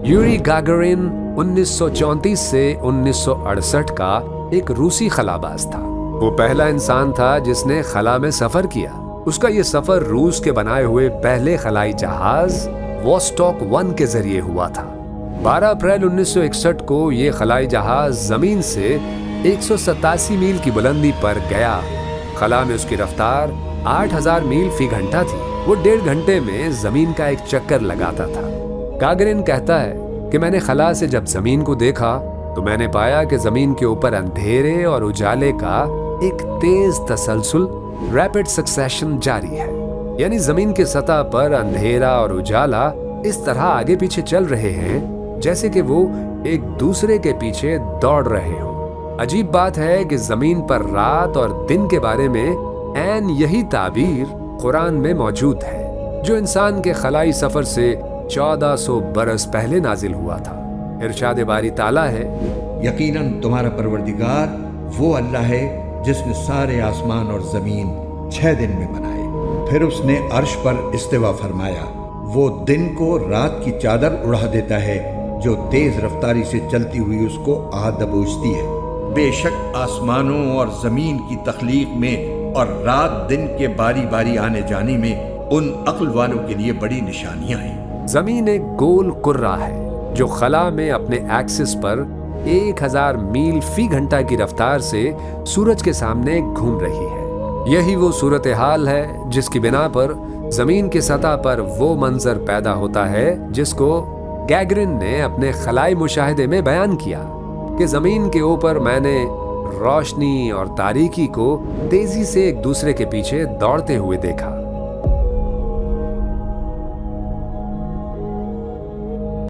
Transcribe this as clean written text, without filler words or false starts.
Yuri Gagarin 1934 से 1968 का एक रूसी खलाबाज था। वो पहला इंसान था जिसने खला में सफर किया। उसका ये सफर रूस के बनाए हुए पहले खलाई जहाज वॉस्टॉक 1 के जरिए हुआ था। 12 अप्रैल 1961 को ये खलाई जहाज जमीन से 187 मील की बुलंदी पर गया। खला में उसकी रफ्तार 8000 मील फी घंटा थी। वो 1.5 घंटे में जमीन का एक चक्कर लगाता था। गागरिन कहता है कि मैंने खला से जब जमीन को देखा तो मैंने पाया कि जमीन के ऊपर अंधेरे और उजाले का एक तेज तसलसल रैपिड सक्सेशन जारी है। यानी जमीन की सतह पर अंधेरा और उजाला इस तरह आगे पीछे चल रहे हैं जैसे कि वो एक दूसरे के पीछे दौड़ रहे हों। अजीब बात है कि जमीन पर रात और दिन के बारे में ऐन यही ताबीर कुरान में मौजूद है जो इंसान के खलाई सफर से 1400 बरस पहले नाजिल हुआ था। इरशाद बारी ताला है, यकीनन तुम्हारा परवरदिगार वो अल्लाह है जिसने सारे आसमान और जमीन 6 दिन में बनाए। फिर उसने अर्श पर इस्तिवा फरमाया। वो दिन को रात की चादर उड़ा देता है जो तेज रफ्तारी से चलती हुई उसको आ दबोचती है। बेशक आसमानों और जमीन की तख्लीक में और रात दिन के बारी बारी आने जाने में उन अक्ल वालों के लिए बड़ी निशानियां हैं। जमीन एक गोल कुर्रा है जो खला में अपने एक्सिस पर 1000 मील फी घंटा की रफ्तार से सूरज के सामने घूम रही है। यही वो सूरत हाल है जिसकी बिना पर जमीन की सतह पर वो मंजर पैदा होता है जिसको गैगरिन ने अपने खलाई मुशाहिदे में बयान किया कि जमीन के ऊपर मैंने रोशनी और तारीकी को तेजी से एक दूसरे के पीछे दौड़ते हुए देखा।